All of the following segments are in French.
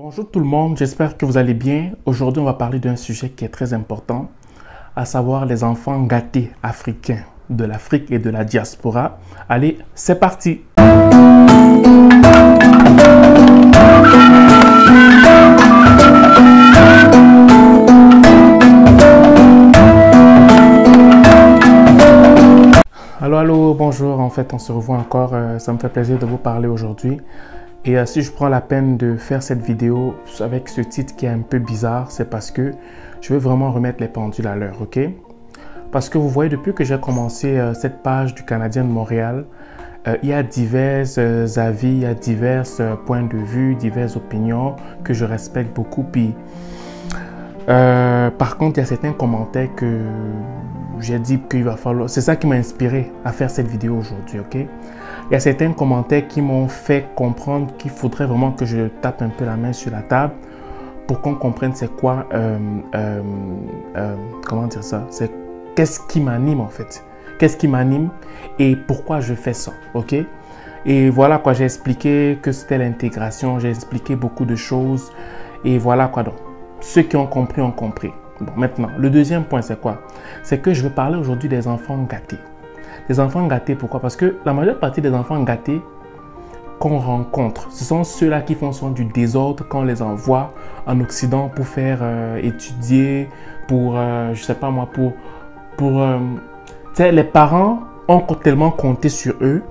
Bonjour tout le monde, j'espère que vous allez bien. Aujourd'hui, on va parler d'un sujet qui est très important, à savoir les enfants gâtés africains de l'Afrique et de la diaspora. Allez, c'est parti! Allô, bonjour. En fait, on se revoit encore. Ça me fait plaisir de vous parler aujourd'hui. Et si je prends la peine de faire cette vidéo avec ce titre qui est un peu bizarre, c'est parce que je veux vraiment remettre les pendules à l'heure, ok? Parce que vous voyez, depuis que j'ai commencé cette page du Canadien de Montréal, il y a divers avis, il y a divers points de vue, diverses opinions que je respecte beaucoup. Puis, par contre, il y a certains commentaires que j'ai dit qu'il va falloir... C'est ça qui m'a inspiré à faire cette vidéo aujourd'hui, ok? Il y a certains commentaires qui m'ont fait comprendre qu'il faudrait vraiment que je tape un peu la main sur la table pour qu'on comprenne c'est quoi, comment dire ça, c'est qu'est-ce qui m'anime en fait, qu'est-ce qui m'anime et pourquoi je fais ça, ok? Et voilà quoi, j'ai expliqué que c'était l'intégration, j'ai expliqué beaucoup de choses et voilà quoi donc. Ceux qui ont compris ont compris. Bon, maintenant, le deuxième point c'est quoi? C'est que je veux parler aujourd'hui des enfants gâtés. Les enfants gâtés, pourquoi? Parce que la majeure partie des enfants gâtés qu'on rencontre, ce sont ceux-là qui font souvent du désordre quand on les envoie en Occident pour faire étudier, pour, je sais pas moi, tu sais, les parents ont tellement compté sur eux,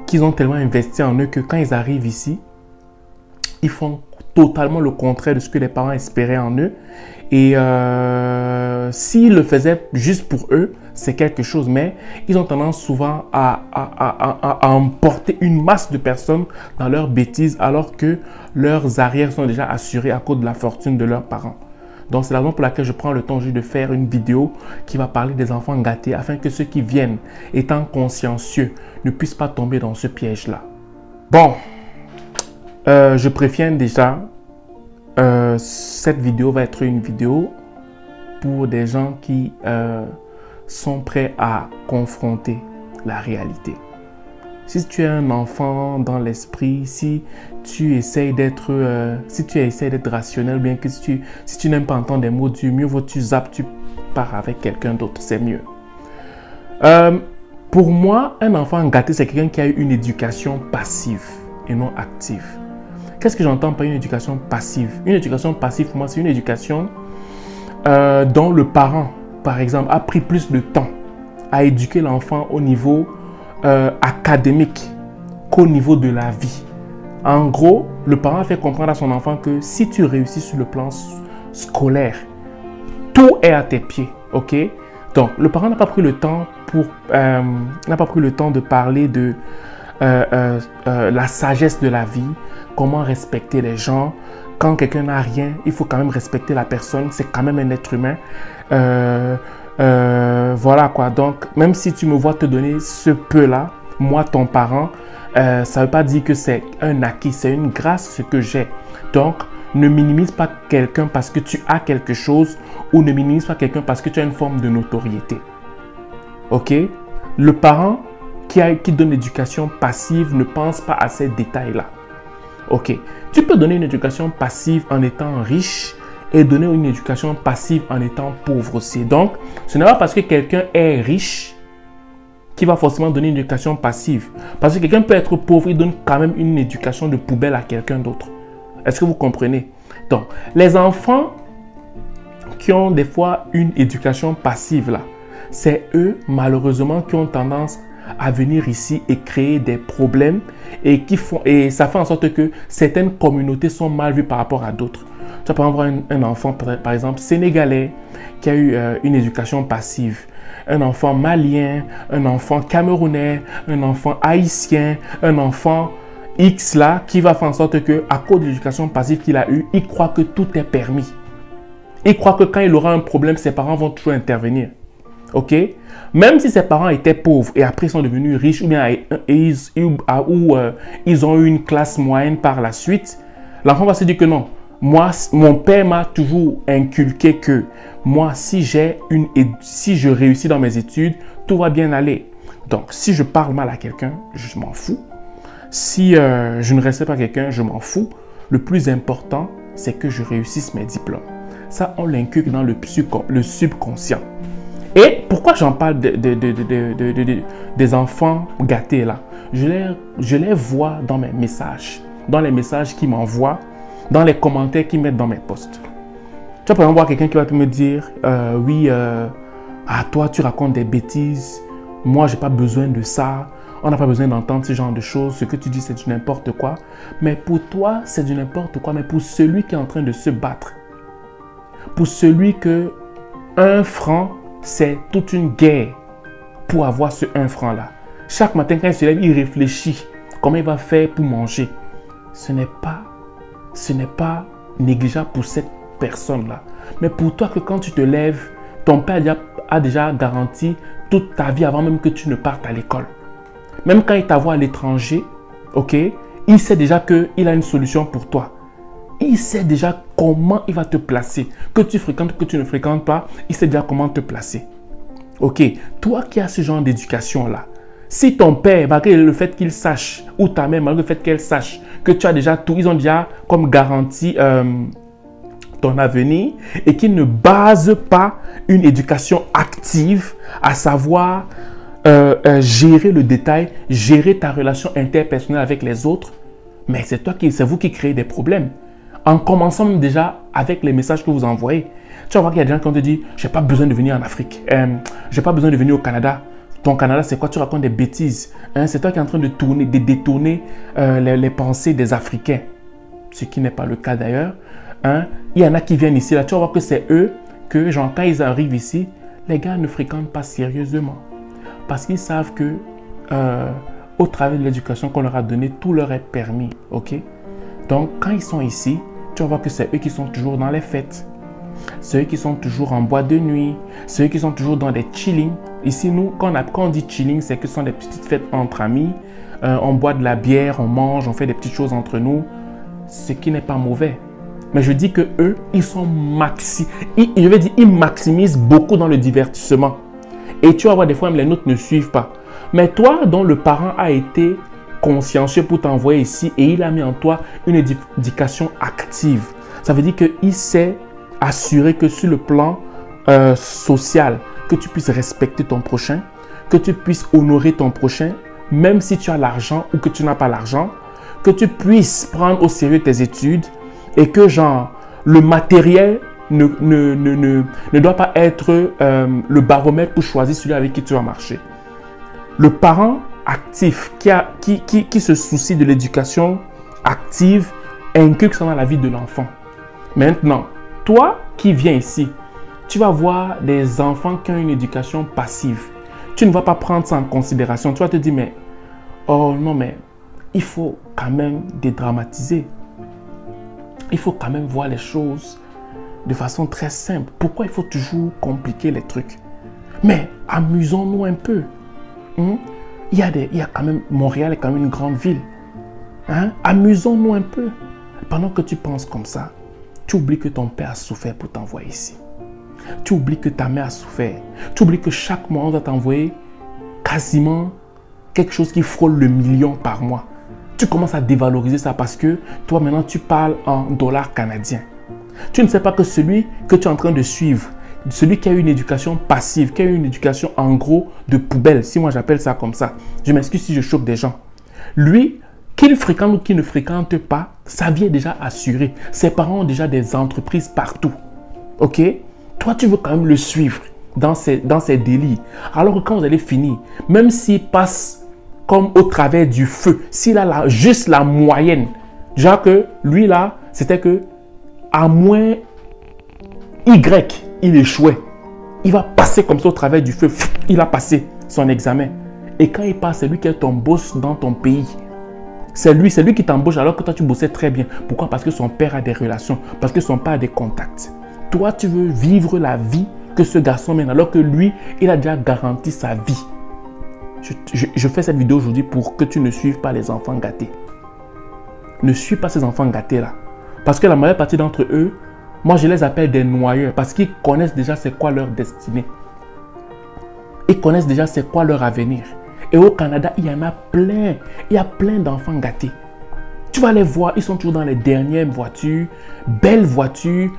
qu'ils ont tellement investi en eux que quand ils arrivent ici, ils font totalement le contraire de ce que les parents espéraient en eux. Et s'ils le faisaient juste pour eux, c'est quelque chose. Mais ils ont tendance souvent à emporter une masse de personnes dans leurs bêtises alors que leurs arrières sont déjà assurés à cause de la fortune de leurs parents. Donc c'est la raison pour laquelle je prends le temps aujourd'hui de faire une vidéo qui va parler des enfants gâtés afin que ceux qui viennent, étant consciencieux, ne puissent pas tomber dans ce piège-là. Bon, je préviens déjà, cette vidéo va être une vidéo pour des gens qui sont prêts à confronter la réalité. Si tu es un enfant dans l'esprit, si tu essaies d'être rationnel, bien que si tu n'aimes pas entendre des mots durs, mieux vaut tu zappes, tu pars avec quelqu'un d'autre, c'est mieux. Pour moi, un enfant gâté, c'est quelqu'un qui a eu une éducation passive et non active. Qu'est-ce que j'entends par une éducation passive? Une éducation passive, pour moi, c'est une éducation dont le parent, par exemple, a pris plus de temps à éduquer l'enfant au niveau académique qu'au niveau de la vie. En gros, le parent fait comprendre à son enfant que si tu réussis sur le plan scolaire, tout est à tes pieds, ok? Donc, le parent n'a pas pris le temps de parler de la sagesse de la vie, comment respecter les gens. Quand quelqu'un n'a rien, il faut quand même respecter la personne. C'est quand même un être humain. Voilà quoi. Donc, même si tu me vois te donner ce peu-là, moi, ton parent, ça ne veut pas dire que c'est un acquis. C'est une grâce ce que j'ai. Donc, ne minimise pas quelqu'un parce que tu as quelque chose ou ne minimise pas quelqu'un parce que tu as une forme de notoriété. Ok? Le parent qui donne l'éducation passive ne pense pas à ces détails-là. Ok, tu peux donner une éducation passive en étant riche et donner une éducation passive en étant pauvre aussi. Donc, ce n'est pas parce que quelqu'un est riche qu'il va forcément donner une éducation passive. Parce que quelqu'un peut être pauvre, il donne quand même une éducation de poubelle à quelqu'un d'autre. Est-ce que vous comprenez? Donc, les enfants qui ont des fois une éducation passive là, c'est eux malheureusement qui ont tendance à venir ici et créer des problèmes et ça fait en sorte que certaines communautés sont mal vues par rapport à d'autres. Tu vas par exemple un enfant, par exemple, sénégalais qui a eu une éducation passive, un enfant malien, un enfant camerounais, un enfant haïtien, un enfant X là, qui va faire en sorte que à cause de l'éducation passive qu'il a eue, il croit que tout est permis. Il croit que quand il aura un problème, ses parents vont toujours intervenir. Ok? Même si ses parents étaient pauvres et après ils sont devenus riches ou bien ils ont eu une classe moyenne par la suite, l'enfant va se dire que non. Moi, mon père m'a toujours inculqué que moi, si je réussis dans mes études, tout va bien aller. Donc, si je parle mal à quelqu'un, je m'en fous. Si je ne respecte pas quelqu'un, je m'en fous. Le plus important, c'est que je réussisse mes diplômes. Ça, on l'inculque dans le subconscient. Et pourquoi j'en parle des enfants gâtés là? Je les vois dans mes messages, dans les messages qu'ils m'envoient, dans les commentaires qu'ils mettent dans mes posts. Tu vas par exemple voir quelqu'un qui va me dire oui, toi tu racontes des bêtises, moi j'ai pas besoin de ça, on n'a pas besoin d'entendre ce genre de choses, ce que tu dis c'est du n'importe quoi. Mais pour toi c'est du n'importe quoi, mais pour celui qui est en train de se battre, pour celui que 1 franc c'est toute une guerre pour avoir ce 1 franc là. Chaque matin quand il se lève, il réfléchit comment il va faire pour manger. Ce n'est pas négligeable pour cette personne-là. Mais pour toi que quand tu te lèves, ton père a déjà garanti toute ta vie avant même que tu ne partes à l'école. Même quand il t'envoie à l'étranger, ok, il sait déjà qu'il a une solution pour toi. Il sait déjà comment il va te placer. Que tu fréquentes, que tu ne fréquentes pas, il sait déjà comment te placer. Ok, toi qui as ce genre d'éducation-là, si ton père, malgré le fait qu'il sache, ou ta mère, malgré le fait qu'elle sache que tu as déjà tout, ils ont déjà comme garanti ton avenir et qu'ils ne basent pas une éducation active, à savoir gérer le détail, gérer ta relation interpersonnelle avec les autres, mais c'est vous qui créez des problèmes. En commençant même déjà avec les messages que vous envoyez. Tu vas voir qu'il y a des gens qui vont te dire, je n'ai pas besoin de venir en Afrique, je n'ai pas besoin de venir au Canada. Ton Canada, c'est quoi? Tu racontes des bêtises. C'est toi qui es en train de détourner les pensées des Africains. Ce qui n'est pas le cas d'ailleurs. Il y en a qui viennent ici, là, tu vas voir que c'est eux, que genre, quand ils arrivent ici, les gars ne fréquentent pas sérieusement. Parce qu'ils savent que au travers de l'éducation qu'on leur a donnée, tout leur est permis. Ok? Donc, quand ils sont ici, tu vas voir que c'est eux qui sont toujours dans les fêtes. C'est eux qui sont toujours en boîte de nuit. C'est eux qui sont toujours dans des chillings. Ici, nous, quand on dit chilling, c'est que ce sont des petites fêtes entre amis. On boit de la bière, on mange, on fait des petites choses entre nous. Ce qui n'est pas mauvais. Mais je dis que eux, ils sont ils maximisent beaucoup dans le divertissement. Et tu vas voir des fois, même les nôtres ne suivent pas. Mais toi, dont le parent a été consciencieux pour t'envoyer ici et il a mis en toi une éducation active. Ça veut dire qu'il sait assurer que sur le plan social, que tu puisses respecter ton prochain, que tu puisses honorer ton prochain, même si tu as l'argent ou que tu n'as pas l'argent, que tu puisses prendre au sérieux tes études et que genre le matériel ne doit pas être le baromètre pour choisir celui avec qui tu vas marcher. Le parent actif qui se soucie de l'éducation active inculque ça dans la vie de l'enfant. Maintenant, toi qui viens ici, tu vas voir des enfants qui ont une éducation passive. Tu ne vas pas prendre ça en considération. Tu vas te dire, mais oh non, mais il faut quand même dédramatiser. Il faut quand même voir les choses de façon très simple. Pourquoi il faut toujours compliquer les trucs? Mais amusons-nous un peu. Il y a quand même, Montréal est quand même une grande ville. Amusons-nous un peu. Pendant que tu penses comme ça, tu oublies que ton père a souffert pour t'envoyer ici. Tu oublies que ta mère a souffert. Tu oublies que chaque mois, on doit t'envoyer quasiment quelque chose qui frôle le 1 million par mois. Tu commences à dévaloriser ça parce que toi, maintenant, tu parles en dollars canadiens. Tu ne sais pas que celui que tu es en train de suivre, celui qui a une éducation passive, qui a une éducation en gros de poubelle, si moi j'appelle ça comme ça, je m'excuse si je choque des gens. Lui, qu'il fréquente ou qu'il ne fréquente pas, sa vie est déjà assurée. Ses parents ont déjà des entreprises partout. Ok? Toi, tu veux quand même le suivre dans ses délits. Alors que quand vous allez finir, même s'il passe comme au travers du feu, s'il a juste la moyenne, genre que lui là, c'était que à moins Y, il échouait. Il va passer comme ça au travers du feu. Il a passé son examen. Et quand il passe, c'est lui qui est ton boss dans ton pays. C'est lui qui t'embauche alors que toi, tu bossais très bien. Pourquoi? Parce que son père a des relations, parce que son père a des contacts. Toi, tu veux vivre la vie que ce garçon mène alors que lui, il a déjà garanti sa vie. Je fais cette vidéo aujourd'hui pour que tu ne suives pas les enfants gâtés. Ne suis pas ces enfants gâtés là. Parce que la majeure partie d'entre eux, moi je les appelle des noyeurs parce qu'ils connaissent déjà c'est quoi leur destinée. Ils connaissent déjà c'est quoi leur avenir. Et au Canada, il y en a plein. Il y a plein d'enfants gâtés. Tu vas les voir, ils sont toujours dans les dernières voitures, belles voitures,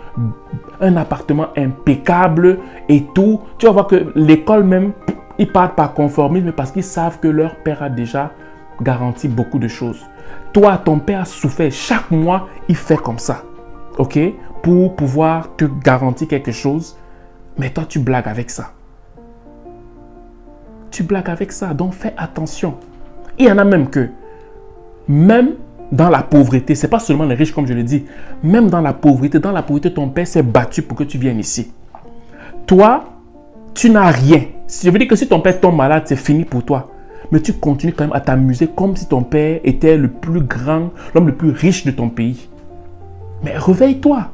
un appartement impeccable et tout. Tu vas voir que l'école même, ils partent par conformisme parce qu'ils savent que leur père a déjà garanti beaucoup de choses. Toi, ton père a souffert. Chaque mois, il fait comme ça. OK? Pour pouvoir te garantir quelque chose. Mais toi, tu blagues avec ça. Tu blagues avec ça. Donc, fais attention. Il y en a même que, même dans la pauvreté, ce n'est pas seulement les riches comme je le dis, même dans la pauvreté, ton père s'est battu pour que tu viennes ici. Toi, tu n'as rien. Je veux dire que si ton père tombe malade, c'est fini pour toi. Mais tu continues quand même à t'amuser comme si ton père était le plus grand, l'homme le plus riche de ton pays. Mais réveille-toi.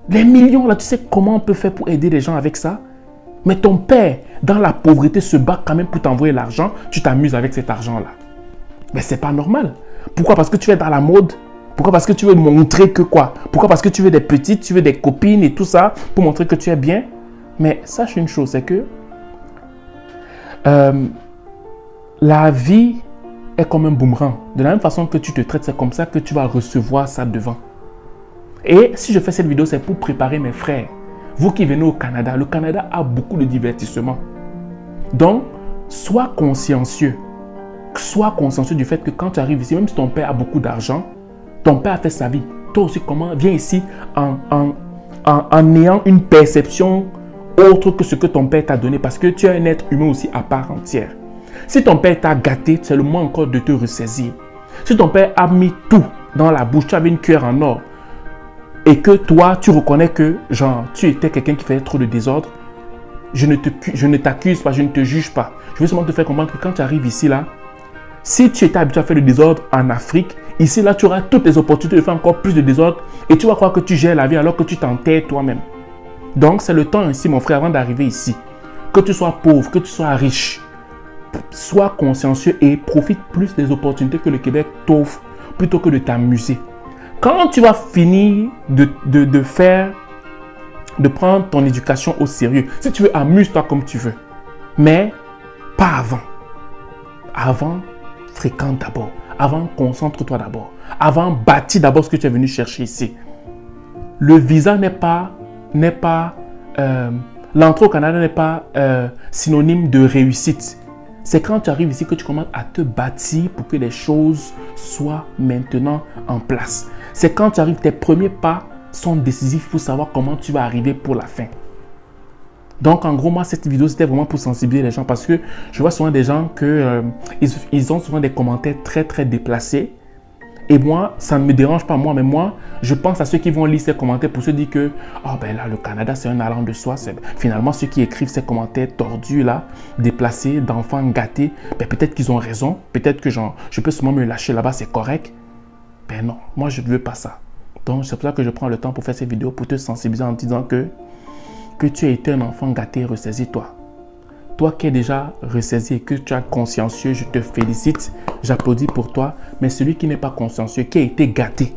Les millions là, tu sais comment on peut faire pour aider les gens avec ça? Mais ton père, dans la pauvreté, se bat quand même pour t'envoyer l'argent. Tu t'amuses avec cet argent-là. Mais c'est pas normal. Pourquoi? Parce que tu es dans la mode. Pourquoi? Parce que tu veux montrer que quoi? Pourquoi? Parce que tu veux des petites, tu veux des copines et tout ça pour montrer que tu es bien. Mais sache une chose, c'est que la vie est comme un boomerang. De la même façon que tu te traites, c'est comme ça que tu vas recevoir ça devant. Et si je fais cette vidéo, c'est pour préparer mes frères. Vous qui venez au Canada, le Canada a beaucoup de divertissement. Donc, sois consciencieux. Sois consciencieux du fait que quand tu arrives ici, même si ton père a beaucoup d'argent, ton père a fait sa vie. Toi aussi, comment? Viens ici en ayant une perception autre que ce que ton père t'a donné. Parce que tu es un être humain aussi à part entière. Si ton père t'a gâté, c'est le moment encore de te ressaisir. Si ton père a mis tout dans la bouche, tu avais une cuillère en or, et que toi, tu reconnais que, genre, tu étais quelqu'un qui faisait trop de désordre, je ne t'accuse pas, je ne te juge pas. Je veux seulement te faire comprendre que quand tu arrives ici, là, si tu étais habitué à faire du désordre en Afrique, ici, là, tu auras toutes les opportunités de faire encore plus de désordre et tu vas croire que tu gères la vie alors que tu t'enterres toi-même. Donc, c'est le temps ici, mon frère, avant d'arriver ici. Que tu sois pauvre, que tu sois riche, sois consciencieux et profite plus des opportunités que le Québec t'offre plutôt que de t'amuser. Quand tu vas finir de prendre ton éducation au sérieux, si tu veux, amuse-toi comme tu veux. Mais pas avant. Avant, fréquente d'abord. Avant, concentre-toi d'abord. Avant, bâtis d'abord ce que tu es venu chercher ici. Le visa l'entrée au Canada n'est pas synonyme de réussite. C'est quand tu arrives ici que tu commences à te bâtir pour que les choses soient maintenant en place. C'est quand tu arrives, tes premiers pas sont décisifs pour savoir comment tu vas arriver pour la fin. Donc, en gros, moi, cette vidéo, c'était vraiment pour sensibiliser les gens parce que je vois souvent des gens ils ont souvent des commentaires très, très déplacés. Et moi, ça ne me dérange pas moi, mais moi, je pense à ceux qui vont lire ces commentaires pour se dire que oh ben là, le Canada, c'est un allant de soi. Finalement, ceux qui écrivent ces commentaires tordus là, déplacés, d'enfants gâtés, ben, peut-être qu'ils ont raison. Peut-être que je peux seulement me lâcher là-bas, c'est correct. Ben non, moi, je ne veux pas ça. Donc, c'est pour ça que je prends le temps pour faire cette vidéo, pour te sensibiliser en te disant que tu as été un enfant gâté, ressaisis-toi. Toi qui es déjà ressaisi et que tu es consciencieux, je te félicite, j'applaudis pour toi. Mais celui qui n'est pas consciencieux, qui a été gâté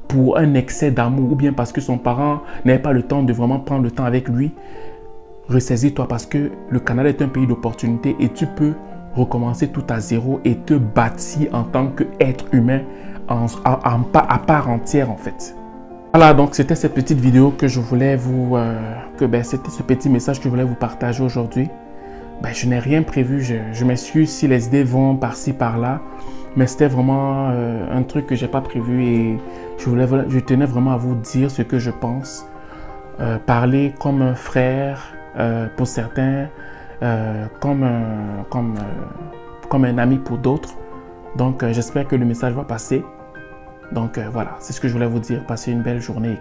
pour un excès d'amour ou bien parce que son parent n'avait pas le temps de vraiment prendre le temps avec lui, ressaisis-toi parce que le Canada est un pays d'opportunités et tu peux recommencer tout à zéro et te bâtir en tant qu'être humain à part entière en fait. Voilà, donc c'était cette petite vidéo que je voulais c'était ce petit message que je voulais vous partager aujourd'hui. Ben, je n'ai rien prévu, je m'excuse si les idées vont par-ci, par-là, mais c'était vraiment un truc que je n'ai pas prévu et je tenais vraiment à vous dire ce que je pense. Parler comme un frère pour certains, comme un ami pour d'autres. Donc j'espère que le message va passer. Donc voilà, c'est ce que je voulais vous dire. Passez une belle journée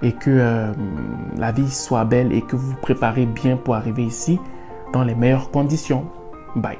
et que la vie soit belle et que vous vous préparez bien pour arriver ici dans les meilleures conditions. Bye.